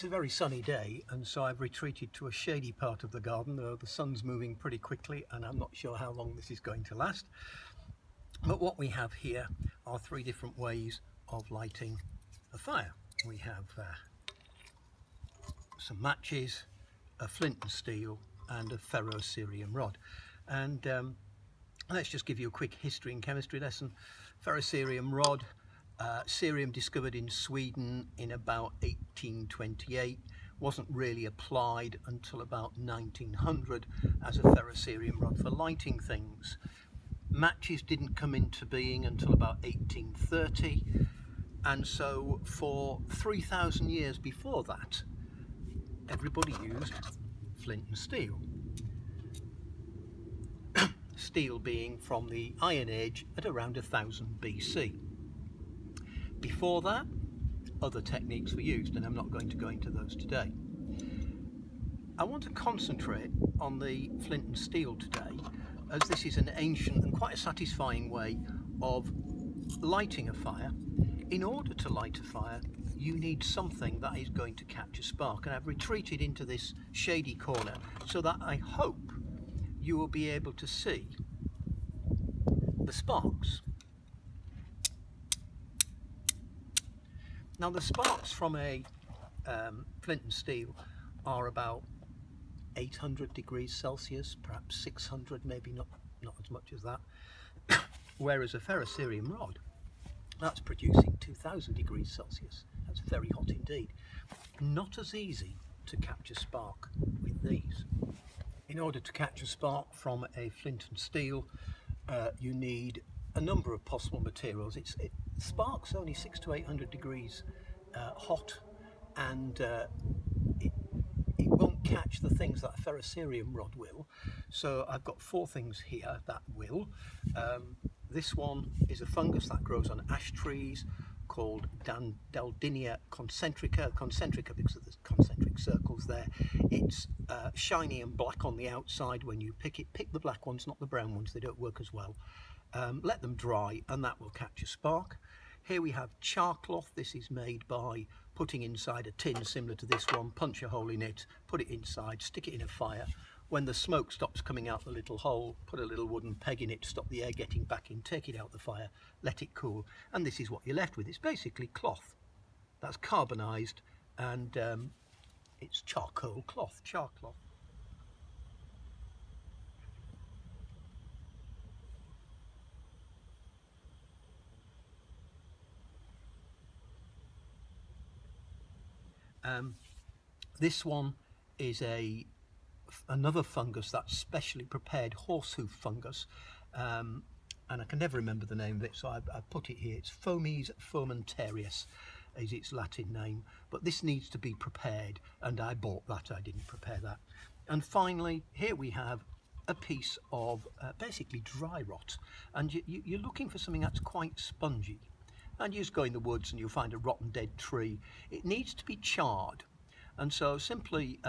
It's a very sunny day, and so I've retreated to a shady part of the garden, though the sun's moving pretty quickly and I'm not sure how long this is going to last. But what we have here are three different ways of lighting a fire. We have some matches, a flint and steel and a ferrocerium rod. And let's just give you a quick history and chemistry lesson. Ferrocerium rod, cerium discovered in Sweden in about 1828, wasn't really applied until about 1900 as a ferrocerium rod for lighting things. Matches didn't come into being until about 1830, and so for 3,000 years before that, everybody used flint and steel. Steel being from the Iron Age at around 1000 BC. Before that, other techniques were used, and I'm not going to go into those today. I want to concentrate on the flint and steel today, as this is an ancient and quite a satisfying way of lighting a fire. In order to light a fire, you need something that is going to catch a spark, and I've retreated into this shady corner so that I hope you will be able to see the sparks. Now, the sparks from a flint and steel are about 800 degrees Celsius, perhaps 600, maybe not as much as that. Whereas a ferrocerium rod, that's producing 2000 degrees Celsius. That's very hot indeed. Not as easy to catch a spark with these. In order to catch a spark from a flint and steel, you need a number of possible materials. Spark's only 600 to 800 degrees hot, and it won't catch the things that a ferrocerium rod will. So I've got four things here that will. This one is a fungus that grows on ash trees called Daldinia concentrica. Concentrica because of the concentric circles there. It's shiny and black on the outside when you pick it. Pick the black ones, not the brown ones, they don't work as well. Let them dry and that will catch a spark. Here we have char cloth. This is made by putting inside a tin similar to this one, punch a hole in it, put it inside, stick it in a fire. When the smoke stops coming out the little hole, put a little wooden peg in it to stop the air getting back in, take it out the fire, let it cool, and this is what you're left with. It's basically cloth that's carbonised, and it's charcoal cloth, char cloth. This one is another fungus that's specially prepared, horsehoof fungus, and I can never remember the name of it, so I've put it here. It's Fomes fomentarius is its Latin name, but this needs to be prepared, and I bought that, I didn't prepare that. And finally, here we have a piece of basically dry rot, and you're looking for something that's quite spongy. And you just go in the woods and you'll find a rotten dead tree. It needs to be charred, and so simply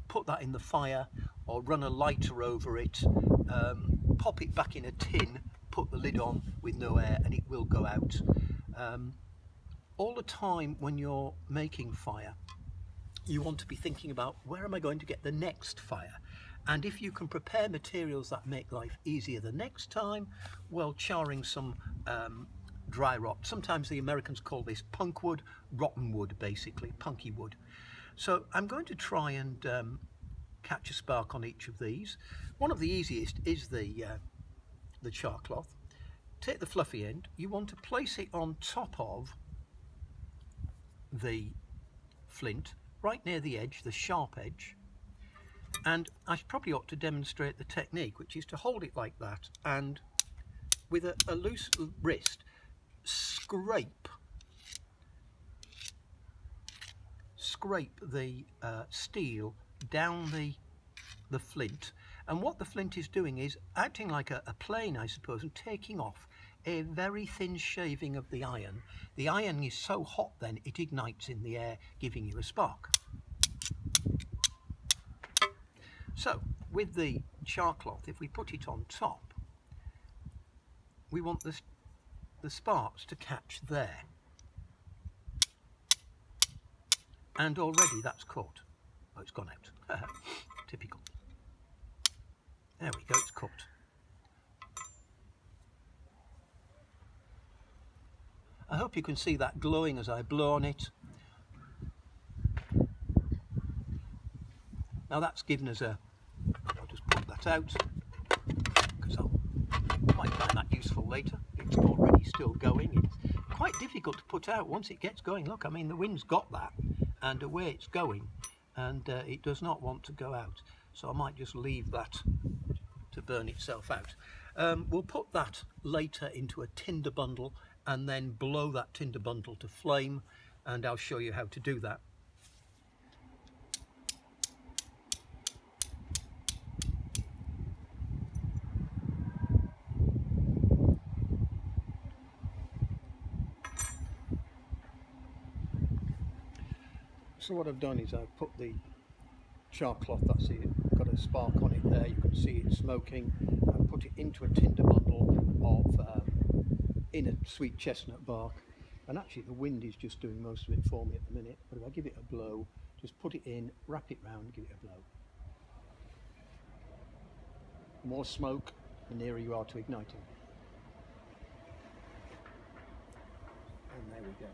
put that in the fire or run a lighter over it, pop it back in a tin, put the lid on with no air, and it will go out. All the time when you're making fire, you want to be thinking about, where am I going to get the next fire? And if you can prepare materials that make life easier the next time, well, charring some dry rot. Sometimes the Americans call this punk wood, rotten wood, basically, punky wood. So I'm going to try and catch a spark on each of these. One of the easiest is the char cloth. Take the fluffy end. You want to place it on top of the flint, right near the edge, the sharp edge. And I probably ought to demonstrate the technique, which is to hold it like that, and with a loose wrist, scrape the steel down the flint, and what the flint is doing is acting like a plane, I suppose, and taking off a very thin shaving of the iron. The iron is so hot then it ignites in the air, giving you a spark. So with the char cloth, if we put it on top, we want the sparks to catch there. And already that's cooked. Oh, it's gone out. Typical. There we go, it's cooked. I hope you can see that glowing as I blow on it. Now that's given us a, I'll just put that out because I might find that useful later. It's already still going. It's quite difficult to put out once it gets going. Look, I mean, the wind's got that and away it's going, and it does not want to go out. So I might just leave that to burn itself out. We'll put that later into a tinder bundle and then blow that tinder bundle to flame, and I'll show you how to do that. So what I've done is I've put the char cloth, that's it, got a spark on it there, you can see it smoking. I've put it into a tinder bundle of in a sweet chestnut bark, and actually the wind is just doing most of it for me at the minute, but if I give it a blow, just put it in, wrap it round, give it a blow. The more smoke, the nearer you are to igniting. And there we go.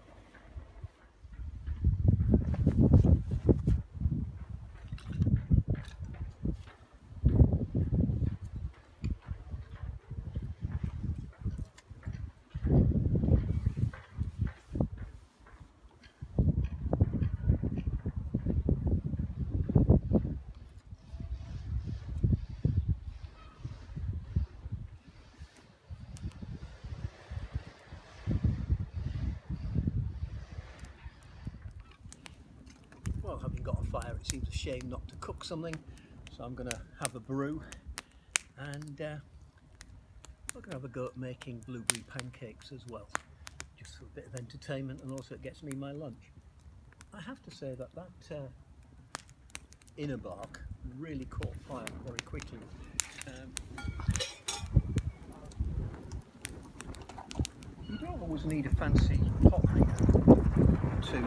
Well, having got a fire, it seems a shame not to cook something, so I'm going to have a brew, and we're going to have a go at making blueberry pancakes as well, just for a bit of entertainment, and also it gets me my lunch. I have to say that that inner bark really caught fire very quickly. You don't always need a fancy pot to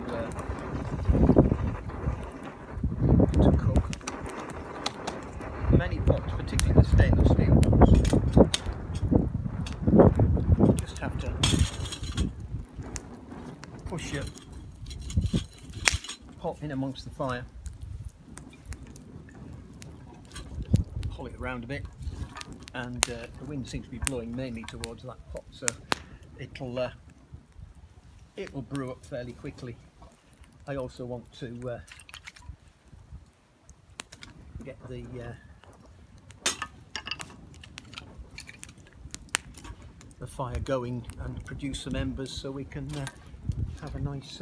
cook. Many pots, particularly the stainless steel ones, you just have to push your pot in amongst the fire, pull it around a bit, and the wind seems to be blowing mainly towards that pot, so it will brew up fairly quickly. I also want to get the fire going and produce some embers so we can have a nice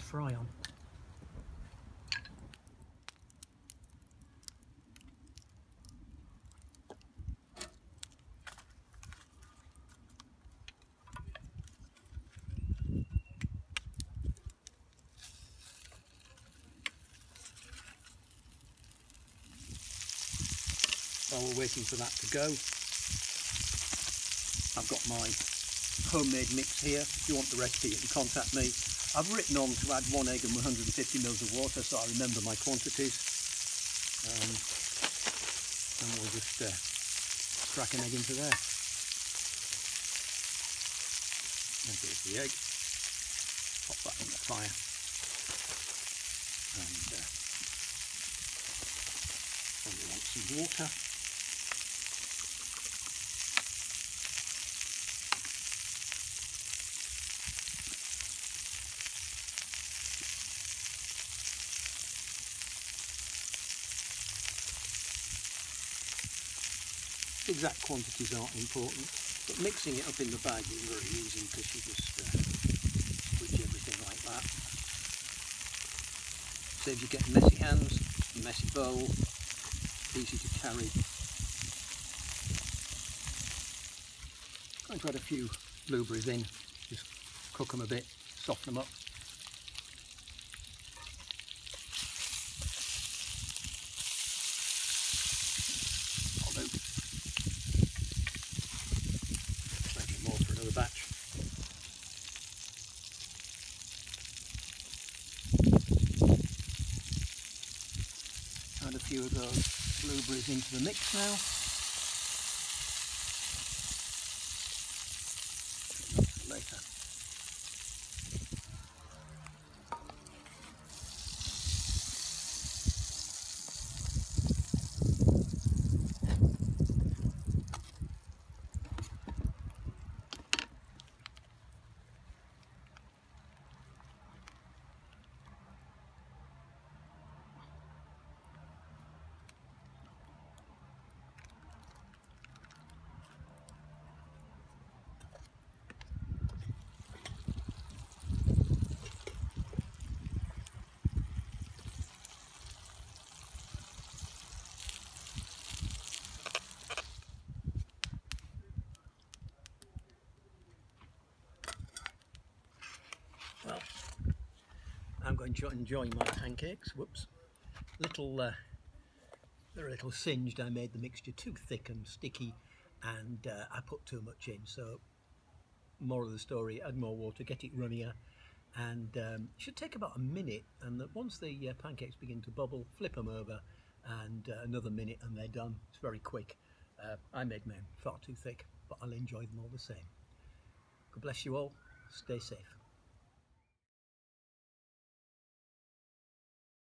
fry on. While we're waiting for that to go, I've got my homemade mix here. If you want the recipe, you can contact me. I've written on to add 1 egg and 150 ml of water, so I remember my quantities. And we'll just crack an egg into there. There goes the egg. Pop that in the fire. And we want some water. Exact quantities aren't important, but mixing it up in the bag is very easy because you just squidge everything like that. Saves you getting messy hands, messy bowl, easy to carry. Going to add a few blueberries in, just cook them a bit, soften them up. Batch. few of those blueberries into the mix now. Later. Well, I'm going to enjoy my pancakes. Whoops. They're a little singed. I made the mixture too thick and sticky, and I put too much in. So, moral of the story: add more water, get it runnier, and it should take about a minute. And once the pancakes begin to bubble, flip them over, and another minute, and they're done. It's very quick. I made mine far too thick, but I'll enjoy them all the same. God bless you all. Stay safe.